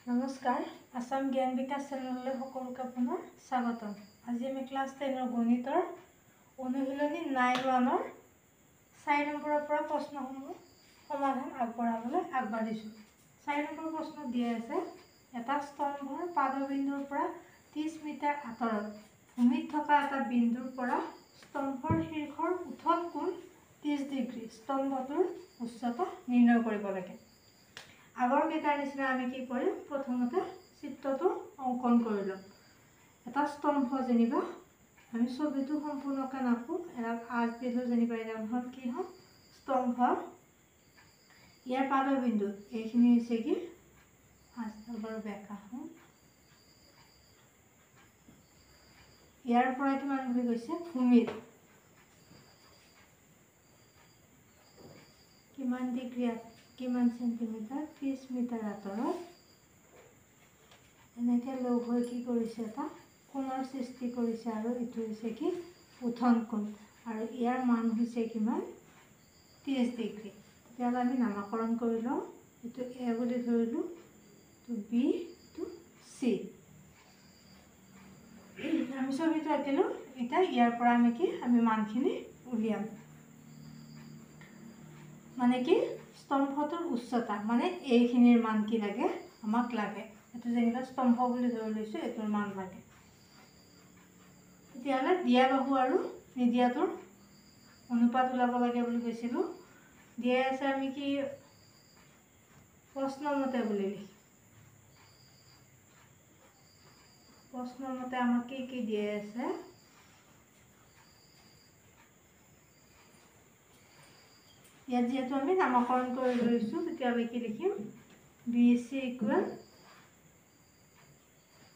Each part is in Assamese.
নমস্কাৰ আসাম জ্ঞান বিকাশ চেনেললৈ সকলোকে আপোনাৰ স্বাগতম। আজি আমি ক্লাছ 10 গণিতৰ অনুশীলনী 9(1)ৰ 4 নম্বৰৰ পৰা প্ৰশ্নসমূহ সমাধান আগবঢ়াবলৈ আগবাঢ়িছোঁ। 4 নম্বৰ প্ৰশ্ন দিয়া আছে, এটা স্তম্ভৰ পাদবিন্দুৰ পৰা 30 মিটাৰ আঁতৰত ভূমিত থকা এটা বিন্দুৰ পৰা স্তম্ভৰ শীৰ্ষৰ উত্থল কোণ 30 ডিগ্ৰী, স্তম্ভটোৰ উচ্চতা নিৰ্ণয় কৰিব লাগে। আগৰ কেইটাৰ নিচিনা আমি কি কৰিম, প্ৰথমতে চিত্ৰটো অংকন কৰি ল'ম। এটা স্তম্ভ যেনিবা আমি ছবিটো সম্পূৰ্ণকৈ নাপো, এডাল আঁচ দিলোঁ যেনিবা এডালখন কি হ'ল স্তম্ভ। ইয়াৰ পাদবিন্দু এইখিনি হৈছে কি আঁচডাল বাৰু বেঁকা হ'ল। ইয়াৰ পৰা কিমান বুলি কৈছে, ভূমিত কিমান ডিগ্ৰী কিমান চেণ্টিমিটাৰ 30 মিটাৰ আঁতৰত এনেকৈ লগ হৈ কি কৰিছে, এটা কোণৰ সৃষ্টি কৰিছে আৰু এইটো হৈছে কি উত্থল কোণ আৰু ইয়াৰ মান হৈছে কিমান 30 ডিগ্ৰী। তেতিয়াহ'লে আমি নামাকৰণ কৰি লওঁ, এইটো এ বুলি ধৰিলোঁ, এইটো বি, এইটো চি। আমি ছবিটো আঁকিলোঁ। এতিয়া ইয়াৰ পৰা আমি মানখিনি উলিয়াম। মানে কি স্তম্ভটোৰ উচ্চতা, মানে এইখিনিৰ মান কি লাগে আমাক লাগে। এইটো যেনিবা স্তম্ভ বুলি ধৰি লৈছোঁ, এইটোৰ মান লাগে। তেতিয়াহ'লে দিয়া বাহু আৰু নিদিয়াটোৰ অনুপাত ওলাব লাগে বুলি কৈছিলোঁ। দিয়া আছে আমি কি প্ৰশ্নমতে বুলি লিখি, প্ৰশ্নমতে আমাক কি দিয়া আছে, ইয়াত যিহেতু আমি নামকৰণ কৰি লৈছোঁ, তেতিয়াহ'লে কি লিখিম, BC ইকুৱেল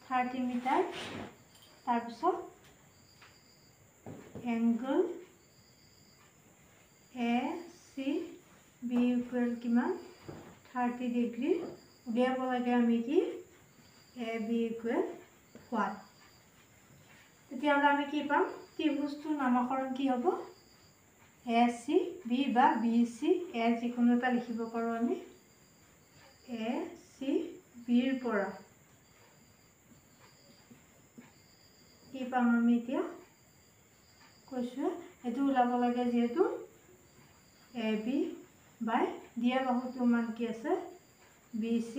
30 মিটাৰ, তাৰপিছত এংগল ACB ইকুৱেল কিমান 30 ডিগ্ৰী। উলিয়াব লাগে আমি কি AB ইকুৱেল 1। তেতিয়াহ'লে আমি কি পাম, ত্ৰিভুজটোৰ নামকৰণ কি হ'ব, ACB বা BC, এ যিকোনো এটা লিখিব পাৰোঁ আমি। ACBৰ পৰা কি পাম আমি এতিয়া কৈছোঁ, এইটো ওলাব লাগে যিহেতু AB বাই দিয়া বাহুটোৰ মান কি আছে BC।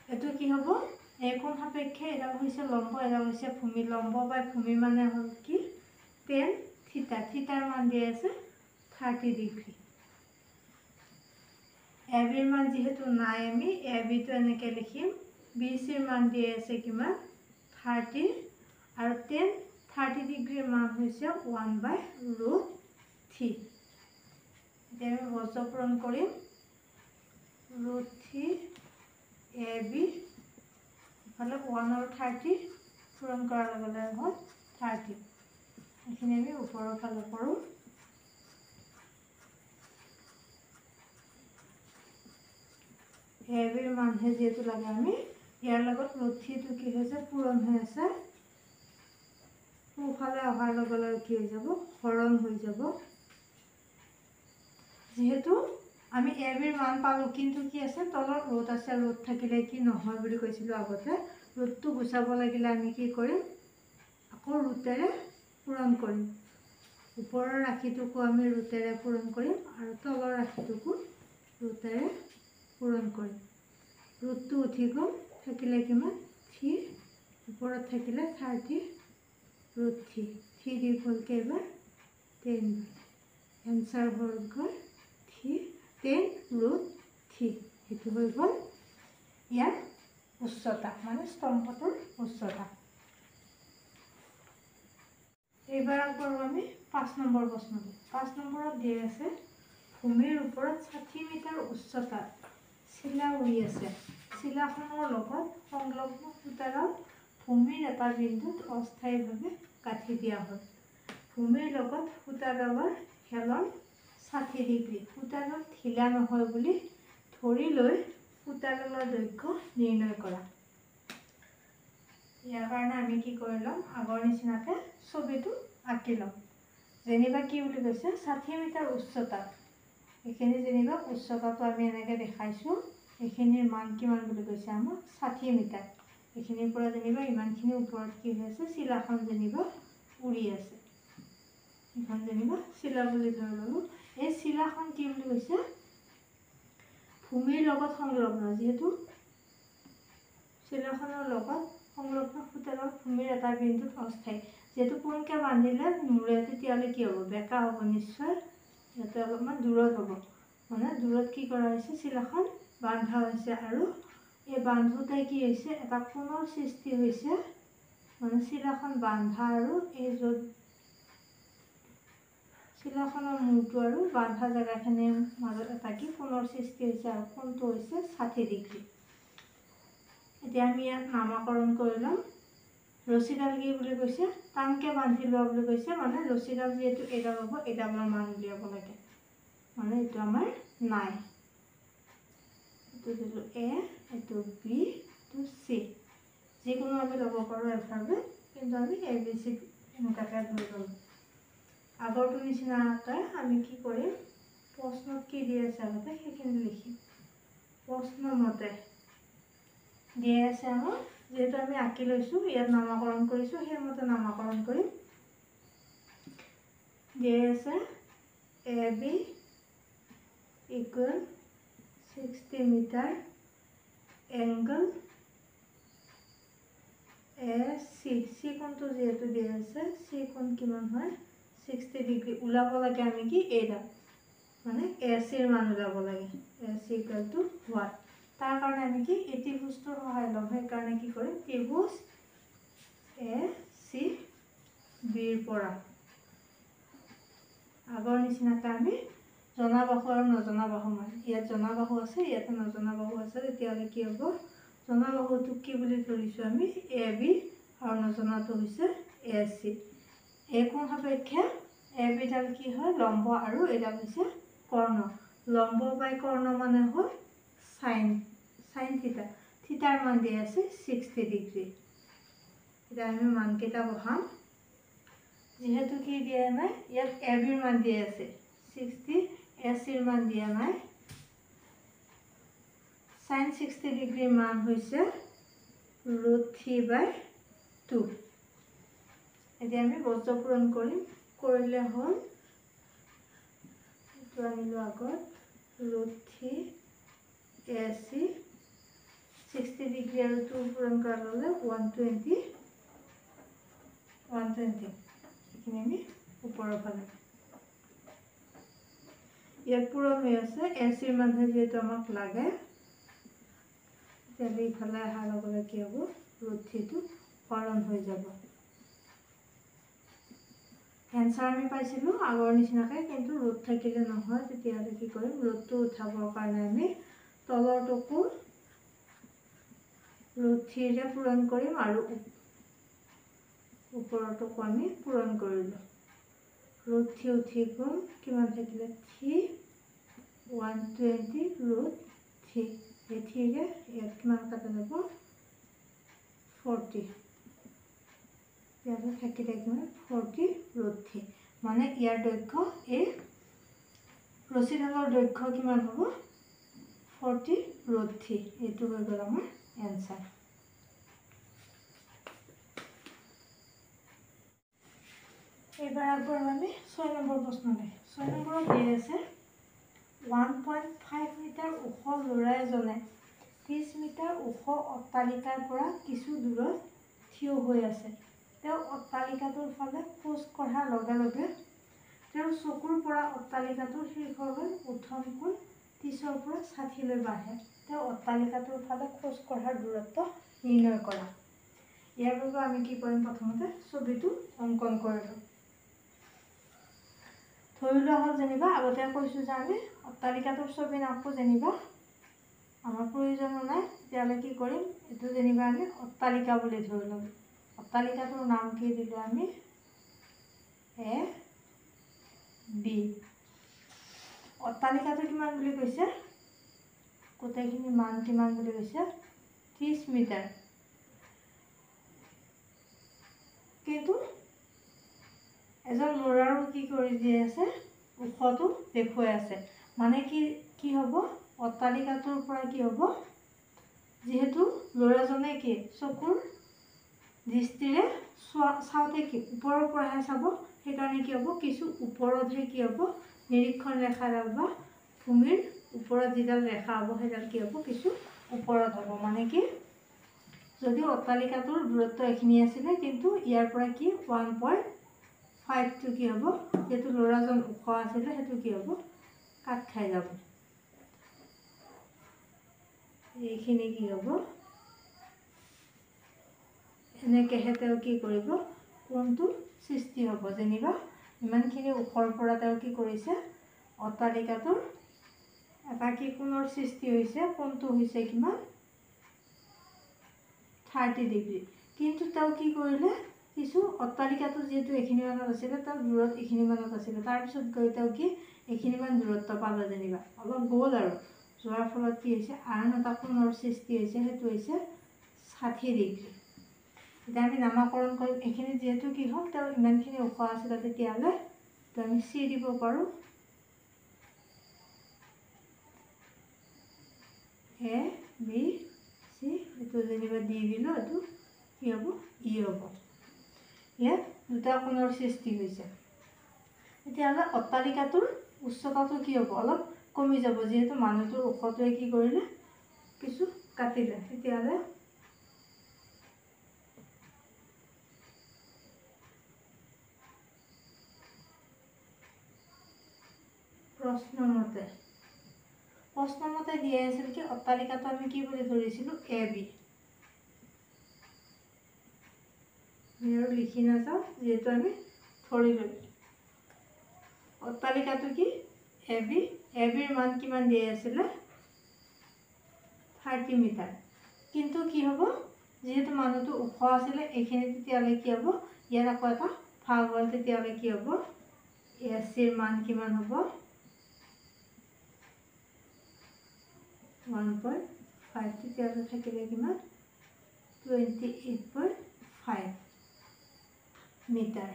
এইটো কি হ'ব, এইখন সাপেক্ষে এডাল হৈছে লম্ব, এডাল হৈছে ভূমি। লম্ব বাই ভূমি মানে হ'ল কি tan থিটা, থিটাৰ মান দিয়া আছে 30 ডিগ্ৰী। ABৰ মান যিহেতু নাই, আমি ABটো এনেকৈ লিখিম, BCৰ মান দিয়া আছে কিমান 30 আৰু tan 30 ডিগ্ৰীৰ মান হৈছে 1/√3। এতিয়া আমি বৰ্গ পূৰণ কৰিম, √3 AB ইফালে 1 আৰু 30 পূৰণ কৰাৰ লগে লগে হ'ল 30। এইখিনি আমি ওপৰৰ ফালে কৰোঁ। ABৰ মানহে যিহেতু লাগে, আমি ইয়াৰ লগত √3টো কি হৈছে পূৰণ হৈ আছে, সোঁফালে অহাৰ লগে লগে কি হৈ যাব, হৰণ হৈ যাব। যিহেতু আমি ABৰ মান পালোঁ, কিন্তু কি আছে তলত ৰুট আছে, ৰুট থাকিলে কি নহয় বুলি কৈছিলোঁ আগতে। ৰুটটো গুচাব লাগিলে আমি কি কৰিম, আকৌ ৰুটেৰে পূৰণ কৰিম। ওপৰৰ ৰাশিটোকো আমি ৰুটেৰে পূৰণ কৰিম আৰু তলৰ ৰাশিটোকো ৰুটেৰে পূৰণ কৰিম। ৰুটটো উঠি গ'ল, থাকিলে কিমান 3, ওপৰত থাকিলে 30 √3, 3 দি গ'ল কেইবাৰ 10। এনচাৰ হ'ল গ'ল 10√3। সেইটো হৈ গ'ল ইয়াৰ উচ্চতা, মানে স্তম্ভটোৰ উচ্চতা। এইবাৰ কৰোঁ আমি 5 নম্বৰ প্ৰশ্নটো। 5 নম্বৰত দিয়া আছে, ভূমিৰ ওপৰত 60 মিটাৰ উচ্চতাত চিলা উৰি আছে। চিলাখনৰ লগত সংলগ্ন সূতাডাল ভূমিৰ এটা বিন্দুত অস্থায়ীভাৱে গাঁঠি দিয়া হ'ল। ভূমিৰ লগত সূতাডালৰ হেলন 60 ডিগ্ৰী। সূতাডাল ঢিলা নহয় বুলি ধৰি লৈ সূতাডালৰ দৈৰ্ঘ্য নিৰ্ণয় কৰা। ইয়াৰ কাৰণে আমি কি কৰি ল'ম, আগৰ নিচিনাকৈ ছবিটো আঁকি ল'ম। যেনিবা কি বুলি কৈছে 60 মিটাৰ উচ্চতাত, এইখিনি যেনিবা উচ্চতাটো আমি এনেকৈ দেখাইছোঁ, এইখিনিৰ মান কিমান বুলি কৈছে আমাক 60 মিটাৰ। এইখিনিৰ পৰা যেনিবা ইমানখিনি ওপৰত কি হৈ আছে চিলাখন যেনিবা উৰি আছে। এইখন যেনিবা চিলা বুলি ধৰি ল'লোঁ। এই চিলাখন কি বুলি কৈছে ভূমিৰ লগত সংলগ্ন, যিহেতু চিলাখনৰ লগত সংলগ্ন সুতালত ভূমিৰ এটা বিন্দুত অস্থায়ী। যেহেতু পোনকৈ বান্ধিলে নোৰে তেতিয়াহ'লে কি হ'ব বেকা হ'ব, নিশ্চয় ইয়াতে অলপমান দূৰত হ'ব। মানে দূৰত কি কৰা হৈছে চিলাখন বান্ধা হৈছে আৰু এই বান্ধোতে কি হৈছে এটা কোণৰ সৃষ্টি হৈছে। মানে চিলাখন বান্ধা আৰু এই য'ত চিলাখনৰ মূৰটো আৰু বান্ধা জেগাখিনিৰ মাজত এটা কি কোণৰ সৃষ্টি হৈছে আৰু কোণটো হৈছে 60 ডিগ্ৰী। এতিয়া আমি ইয়াত নামাকৰণ কৰি ল'ম। ৰছীডাল কি বুলি কৈছে টানকৈ বান্ধি লোৱা বুলি কৈছে। মানে ৰছীডাল যিহেতু এইডাল হ'ব, এইডালৰ মান উলিয়াব লাগে। মানে এইটো আমাৰ নাই, এইটো দিলোঁ এ, এইটো বি, এইটো চি, যিকোনো আমি ল'ব পাৰোঁ এলফাবেট, কিন্তু আমি ABC এনেকুৱাকৈ ধৰি ল'লোঁ। আগৰটো নিচিনাকৈ আমি কি কৰিম প্ৰশ্নত কি দি আছে আগতে সেইখিনি লিখিম। প্ৰশ্নমতে দিয়ে আছে আমাক, যিহেতু আমি আঁকি লৈছোঁ ইয়াত নামাকৰণ কৰিছোঁ সেইমতে নামাকৰণ কৰিম। দিয়ে আছে AB equal 60 মিটাৰ, এংগল AC, চি কোণটো যিহেতু দিয়া আছে চি কোণ কিমান হয় 60 ডিগ্ৰী। ওলাব লাগে আমি কি এইডাল, মানে ACৰ মান ওলাব লাগে। AC equal to what, তাৰ কাৰণে আমি কি এই ত্ৰিভুজটোৰ সহায় ল'ম। সেইকাৰণে কি কৰিম ত্ৰিভুজ ACBৰ পৰা আগৰ নিচিনাকৈ আমি জনা বাহু আৰু নজনা বাহু মান, ইয়াত জনা বাহু আছে ইয়াতে নজনা বাহু আছে, তেতিয়াহ'লে কি হ'ব জনা বাহুটোক কি বুলি ধৰিছোঁ আমি AB আৰু নজনাটো হৈছে AC। এই কোণ সাপেক্ষে ABডাল কি হয় লম্ব আৰু এইডাল হৈছে কৰ্ণ। লম্ব বাই কৰ্ণ মানে হ'ল সাইন থিটা। থিটাৰ মান দিয়া আছে 60 ডিগ্ৰী। এতিয়া আমি মানকেইটা বহাম। যিহেতু কি দিয়া নাই ইয়াত ABৰ মান দিয়া আছে 60, ACৰ মান দিয়া নাই। সাইন 60 ডিগ্ৰীৰ মান হৈছে √3/2। এতিয়া আমি বৰ্জ পূৰণ কৰিম, কৰিলে হ'ল এইটো আনিলোঁ আগত √3 AC 60 ডিগ্ৰী আৰু 2 পূৰণ কৰা ল'লে 120। এইখিনি আমি ওপৰৰ ফালে ইয়াত পূৰণ হৈ আছে। ACৰ মান যিহেতু আমাক লাগে, তেতিয়াহ'লে ইফালে অহাৰ লগে লগে কি হ'ব √3টো হৰণ হৈ যাব। এনচাৰ আমি পাইছিলোঁ আগৰ নিচিনাকৈ, কিন্তু ৰুট থাকিলে নহয়। তেতিয়াহ'লে কি কৰিম ৰুটটো উঠাবৰ কাৰণে আমি তলৰটোকো √3ৰে পূৰণ কৰিম আৰু ওপৰটোকো আমি পূৰণ কৰিলোঁ। √3 উঠি গ'ল, কিমান থাকিলে 3, 120 √3। এই 3ৰে ইয়াত কিমান কাটা যাব 40, ইয়াতে থাকিলে কিমান 40 √3। মানে ইয়াৰ দৈৰ্ঘ্য এই ৰছীডালৰ দৈৰ্ঘ্য কিমান হ'ব 40 √3। এইটো হৈ গ'ল আমাৰ এনচাৰ। এইবাৰ আগবাঢ়ো আমি 6 নম্বৰ প্ৰশ্নলৈ। 6 নম্বৰত দিয়া আছে 1.5 মিটাৰ ওখ ল'ৰা এজনে 30 মিটাৰ ওখ অট্টালিকাৰ পৰা কিছু দূৰত থিয় হৈ আছে। তেওঁ অট্টালিকাটোৰ ফালে খোজ কঢ়াৰ লগে লগে তেওঁৰ চকুৰ পৰা অট্টালিকাটোৰ শীৰ্ষলৈ উত্থন কোণ 30ৰ পৰা 60লৈ বাঢ়ে। তেওঁ অট্টালিকাটোৰ ফালে খোজ কঢ়াৰ দূৰত্ব নিৰ্ণয় কৰা। ইয়াৰ বাবে আমি কি কৰিম প্ৰথমতে ছবিটো অংকন কৰিলোঁ। ধৰি লোৱা হ'ল যেনিবা আগতে কৈছোঁ যে আমি অট্টালিকাটোৰ ছবি নাকো যেনিবা আমাৰ প্ৰয়োজন নাই, তেতিয়াহ'লে কি কৰিম এইটো যেনিবা আমি অট্টালিকা বুলি ধৰি ল'ম। অট্টালিকাটোৰ নাম কি দিলোঁ আমি AB। অট্টালিকাটো কিমান বুলি কৈছে, গোটেইখিনি মান কিমান বুলি কৈছে 30 মিটাৰ। কিন্তু এজন ল'ৰাৰো কি কৰি দি আছে ওখটো দেখুৱাই আছে। মানে কি হ'ব অট্টালিকাটোৰ পৰা কি হ'ব, যিহেতু ল'ৰাজনে কি চকুৰ দৃষ্টিৰে চাওঁতে কি ওপৰৰ পৰাহে চাব, সেইকাৰণে কি হ'ব কিছু ওপৰতহে কি হ'ব নিৰীক্ষণ ৰেখাডাল বা ভূমিৰ ওপৰত যিডাল ৰেখা হ'ব সেইডাল কি হ'ব কিছু ওপৰত হ'ব। মানে কি যদিও অট্টালিকাটোৰ দূৰত্ব এইখিনি আছিলে, কিন্তু ইয়াৰ পৰা কি 1.5টো কি হ'ব, যিহেতু ল'ৰাজন ওখ আছিলে সেইটো কি হ'ব কাট খাই যাব। এইখিনি কি হ'ব এনেকৈহে তেওঁ কি কৰিব কোণটো সৃষ্টি হ'ব। যেনিবা ইমানখিনি ওখৰ পৰা তেওঁ কি কৰিছে অট্টালিকাটোৰ এটা কি কোণৰ সৃষ্টি হৈছে, কোণটো হৈছে কিমান 30 ডিগ্ৰী। কিন্তু তেওঁ কি কৰিলে কিছু অট্টালিকাটো যিহেতু এইখিনি মানত আছিলে, তাৰ দূৰত এইখিনি মানত আছিলে, তাৰপিছত গৈ তেওঁ কি এইখিনিমান দূৰত্ব পালে, যেনিবা অলপ গ'ল আৰু যোৱাৰ ফলত কি হৈছে আন এটা কোণৰ সৃষ্টি হৈছে, সেইটো হৈছে 60 ডিগ্ৰী। এতিয়া আমি নামাকৰণ কৰিম, এইখিনি যিহেতু কি হ'ল তেওঁ ইমানখিনি ওখ আছিলে, তেতিয়াহ'লে আমি চি দিব পাৰোঁ, এ বি চি, এইটো যেনিবা ডি দিলোঁ, এইটো কি হ'ব ই হ'ব। ইয়াত দুটা কোণৰ সৃষ্টি হৈছে। তেতিয়াহ'লে অট্টালিকাটোৰ উচ্চতাটো কি হ'ব অলপ কমি যাব, যিহেতু মানুহটোৰ ওখটোৱে কি কৰিলে কিছু কাটিলে। তেতিয়াহ'লে প্ৰশ্নমতে দিয়া আছিল কি অট্টালিকাটো আমি কি বুলি ধৰিছিলোঁ এ বি। আৰু লিখি নাযাওঁ যিহেতু আমি ধৰিলোঁ অট্টালিকাটো কি এ বি। এ বিৰ মান কিমান দিয়া আছিলে 30 মিটাৰ। কিন্তু কি হ'ব যিহেতু মানুহটো ওখ আছিলে এইখিনি, তেতিয়াহ'লে কি হ'ব ইয়াৰ আকৌ এটা ভাগ হ'ল, তেতিয়াহ'লে কি হ'ব এ চিৰ মান কিমান হ'ব 1.5, তেতিয়াহ'লে থাকিলে কিমান 28.5 মিটাৰ।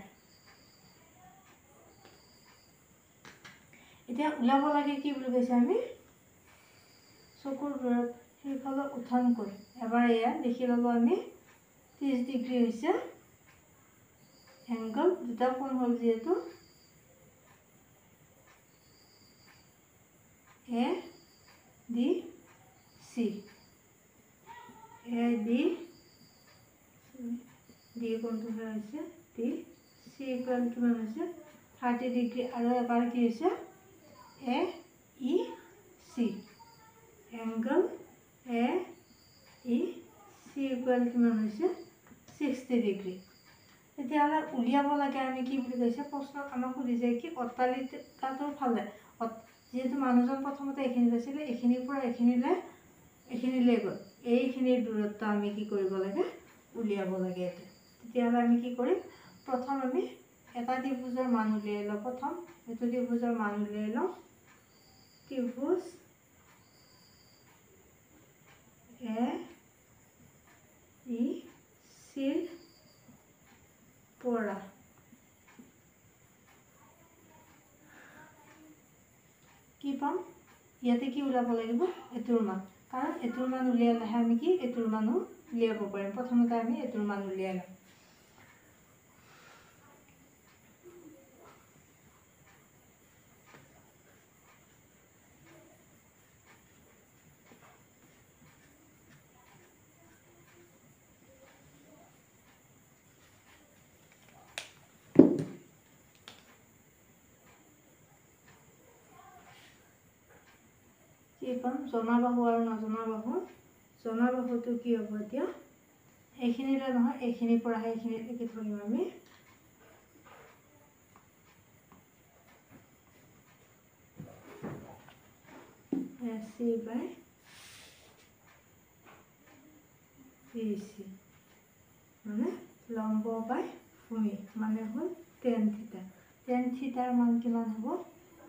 এতিয়া ওলাব লাগে কি বুলি কৈছে আমি চকুৰ দূৰত সেইফালে উঠান কৰি এবাৰ এয়া লিখি ল'ব আমি 30 ডিগ্ৰী হৈছে এংগল, দুটা কোণ হ'ল যিহেতু A D C, A D D কোণটো হৈছে ডি চি ইকুৱেল কিমান হৈছে 30 ডিগ্ৰী। আৰু এবাৰ কি হৈছে A E C, angle A E C equal কিমান হৈছে 60 ডিগ্ৰী। তেতিয়াহ'লে উলিয়াব লাগে আমি কি বুলি কৈছে প্ৰশ্নত আমাক সুধিছে কি অট্টালিকাটোৰ ফালে, যিহেতু মানুহজন প্ৰথমতে এইখিনিত আছিলে, এইখিনিৰ পৰা এইখিনিলৈ গ'ল, এইখিনিৰ দূৰত্ব আমি কি কৰিব লাগে উলিয়াব লাগে। তেতিয়াহ'লে আমি কি কৰিম, প্ৰথম আমি এটা ত্ৰিভুজৰ মান উলিয়াই লওঁ। প্ৰথম এইটো ত্ৰিভুজৰ মান উলিয়াই লওঁ, ত্ৰিভুজ এ ই চিৰ পৰা কি পাম, ইয়াতে কি ওলাব লাগিব এইটোৰ মান, কাৰণ এইটোৰ মান উলিয়ালেহে আমি কি এইটোৰ মানো উলিয়াব পাৰিম। প্ৰথমতে আমি এইটোৰ মান উলিয়াই লওঁ। কি পাম জনা বাহু আৰু নজনা বাহু, জনা বাহুটো কি হ'ব এতিয়া এইখিনিলৈ নহয়, এইখিনিৰ পৰাহে এইখিনিলৈকে ধৰিম আমি এ চি বাই বি চি, মানে লম্ব বাই ভূমি, মানে হ'ল টেন থিটা। টেন থিটাৰ মান কিমান হ'ব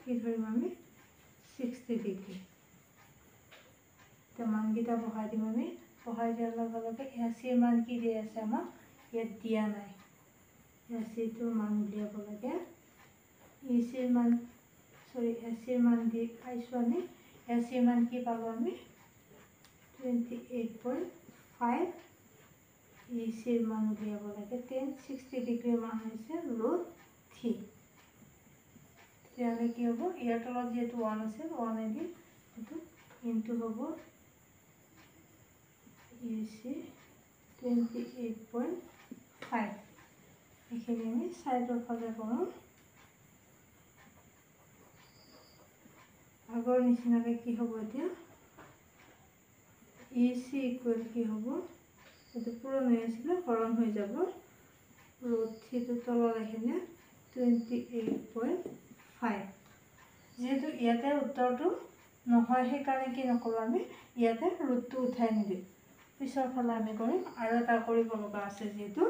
কি ধৰিম আমি 60 ডিগ্ৰী। এতিয়া মানকেইটা বহাই দিম আমি, বহাই দিয়াৰ লগে লগে এ চিৰ মান কি দিয়া আছে আমাক ইয়াত দিয়া নাই, এ চিটোৰ মান উলিয়াব লাগে। ই চিৰ মান এ চিৰ মান দি পাইছোঁ আমি, এছ ই মান কি পালোঁ আমি 28.5 ই চিৰ মান উলিয়াব লাগে 1060 ডিগ্ৰী মান হৈছে √3 তেতিয়াহ'লে কি হ'ব ইয়াৰ তলত যিহেতু 1 আছে 1 দি এইটো ইনটু হ'ব ই চি 28.5 এইখিনি আমি চাইডৰ ফালে কৰোঁ আগৰ নিচিনাকৈ কি হ'ব এতিয়া ই চি ইকুৱেল কি হ'ব এইটো পূৰণ হৈ আছিলে হৰণ হৈ যাব √3টো তলত আহিলে 28.5 যেহেতু ইয়াতে উত্তৰটো নহয় সেইকাৰণে কি নকৰোঁ আমি ইয়াতে ৰুটটো উঠাই নিদিওঁ পিছৰ ফালে আমি কৰিম আৰু এটা কৰিব লগা আছে যিহেতু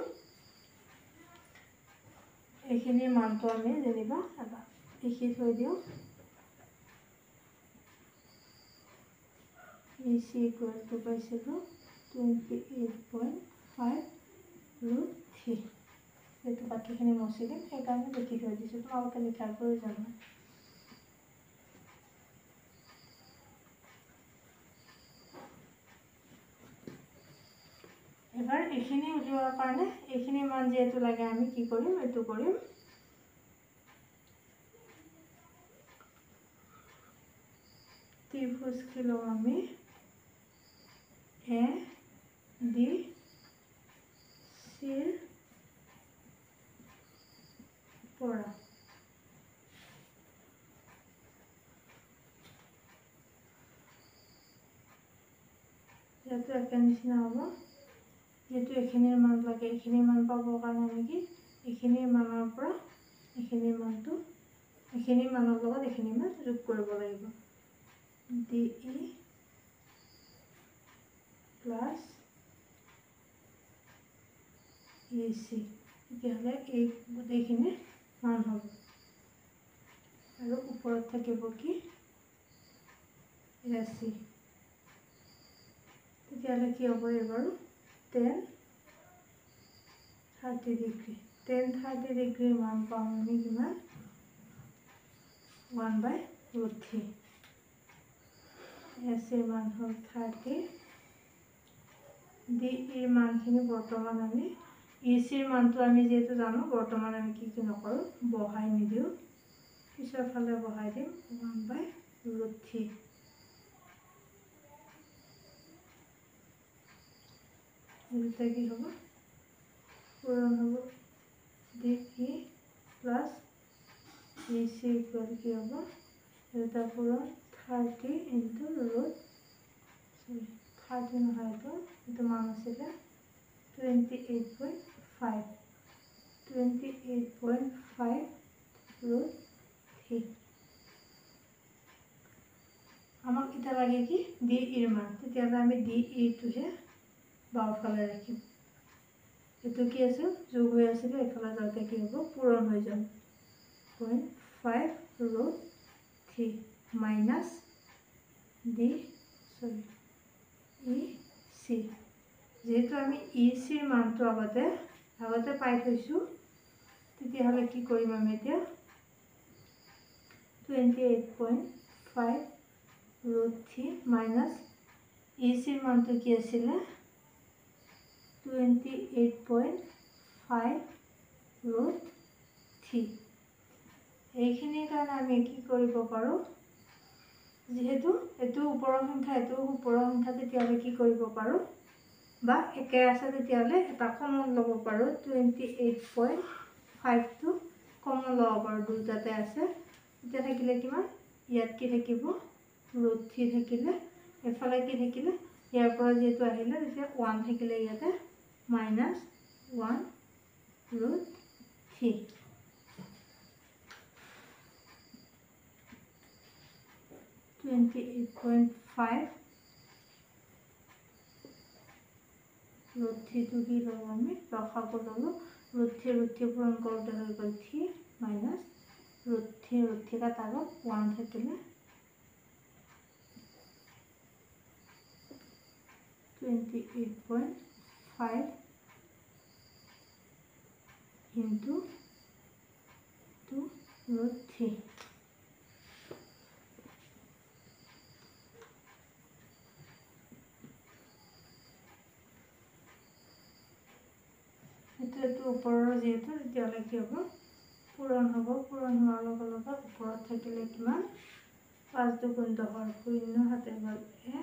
এইখিনি মানটো আমি যেনিবা লিখি থৈ দিওঁ ই চি ইকুৱেলটো পাইছিলোঁ 28.5 √3 এইটো বাকীখিনি মচি দিম সেইকাৰণে লিখি থৈ দিছোঁ তোমালোকে লিখাৰ প্ৰয়োজন নাই এবাৰ এইখিনি উলিওৱাৰ কাৰণে এইখিনি মান যেহেতু লাগে আমি কি কৰিম এইটো কৰিম ত্ৰিভুজকে লওঁ আমি এ ডি চিৰ পৰা ইয়াতো একে নিচিনা হ'ব যেহেতু এইখিনিৰ মান লাগে এইখিনিৰ মান পাবৰ কাৰণে আমি কি এইখিনিৰ মানৰ পৰা এইখিনিৰ মানটো এইখিনিৰ মানৰ লগত এইখিনিৰ মান যোগ কৰিব লাগিব ডি ই প্লাছ ই চি তেতিয়াহ'লে এই গোটেইখিনিৰ মান হ'ব আৰু ওপৰত থাকিব কি এ চি তেতিয়াহ'লে কি হ'ব এইবাৰো 1030 ডিগ্ৰী 1030 মান পাম আমি কিমান 1/√3 এ চিৰ মান হ'ল 30 ডি ইৰ মানখিনি বৰ্তমান আমি ই চিৰ মানটো আমি যেহেতু জানো বৰ্তমান আমি কি নকৰোঁ বহাই নিদিওঁ পিছৰ ফালে বহাই দিম 1/√3 এইটা কি হ'ব পূৰণ হ'ব ডি ই প্লাছ ই চি ইকুৱেল কি হ'ব এটা পূৰণ 30 ইনটু √30 নহয় এইটো মান আছিলে 28.5 √3 আমাক এতিয়া লাগে কি ডি ইৰ মান তেতিয়াহ'লে আমি ডি ইটোহে বাওঁফালে ৰাখিম এইটো কি আছিল যোগ হৈ আছিলে এইফালে যাওঁতে কি হ'ব পূৰণ হৈ যাব 0.5 √3 মাইনাছ ডি ই চি যেহেতু আমি ই চিৰ মানটো আগতে পাই থৈছোঁ তেতিয়াহ'লে কি কৰিম আমি এতিয়া 28.5 √3 মাইনাছ ই চিৰ মানটো কি আছিলে 28.5 √3 এইখিনিৰ কাৰণে আমি কি কৰিব পাৰোঁ যেহেতু এইটো ওপৰৰ সংখ্যা এইটো ওপৰৰ সংখ্যা তেতিয়াহ'লে কি কৰিব পাৰোঁ বা একে আছে তেতিয়াহ'লে এটা কমন ল'ব পাৰোঁ 28.5টো কমন ল'ব পাৰোঁ দুটাতে আছে তেতিয়া থাকিলে কিমান ইয়াত কি থাকিব √3 থাকিলে এফালে কি থাকিলে ইয়াৰ পৰা যেহেতু আহিলে তেতিয়া 1 থাকিলে ইয়াতে মাইনাছ 1 √3 28.5 √3টো কি ল'ব আমি লসাগু ল'লোঁ √3 পূৰণ কৰোঁতে হৈ গ'ল 3 মাইনাছ √3 কাটা গ'ল 1 থাকিলে 28.5 into 2 √3 যিহেতু এইটো ওপৰৰ যিহেতু তেতিয়াহ'লে কি হ'ব পূৰণ হ'ব। পূৰণ হোৱাৰ লগে লগে ওপৰত থাকিলে কিমান 5 দুগুণ 10 0 7 গ'ল 1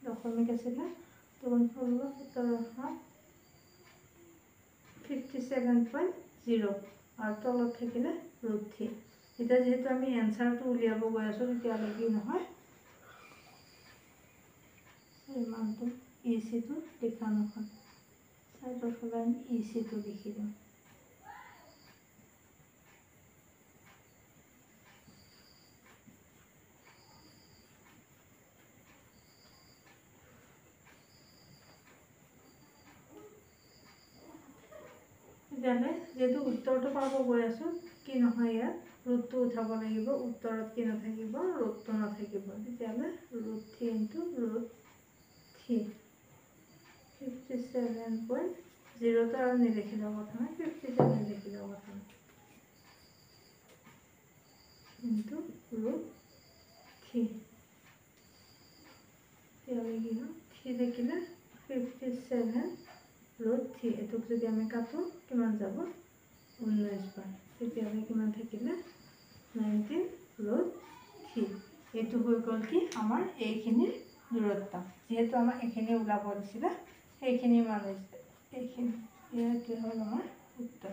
দশমিক আছিলে 2 গুণ 16 17 57.0 আৰু তলত থাকিলে √3। এতিয়া যিহেতু আমি এনচাৰটো উলিয়াব গৈ আছোঁ তেতিয়াহ'লে কি নহয় এই মানটো ইচিটো লিখা নহয়, চাইডৰ ফালে আমি ইচিটো লিখি দিওঁ। তেতিয়াহ'লে যেহেতু উত্তৰটো পাব গৈ আছোঁ কি নহয় ইয়াত ৰুটটো উঠাব লাগিব, উত্তৰত কি নাথাকিব ৰুটটো নাথাকিব। তেতিয়াহ'লে √3 × √3 57.0টো আৰু নিলিখিলেও কথা নাই 57 লিখিলেও কথা নাই × √3 তেতিয়াহ'লে কি হয় 3 থাকিলে 57√3 এইটোক যদি আমি কাটো কিমান যাব 19 বাৰ। তেতিয়াহ'লে কিমান থাকিলে 19√3। এইটো হৈ গ'ল কি আমাৰ এইখিনিৰ দূৰত্ব। যিহেতু আমাক এইখিনি ওলাব দিছিলে সেইখিনি মান হৈছে এইখিনি। এইটোৱে হ'ল আমাৰ উত্তৰ।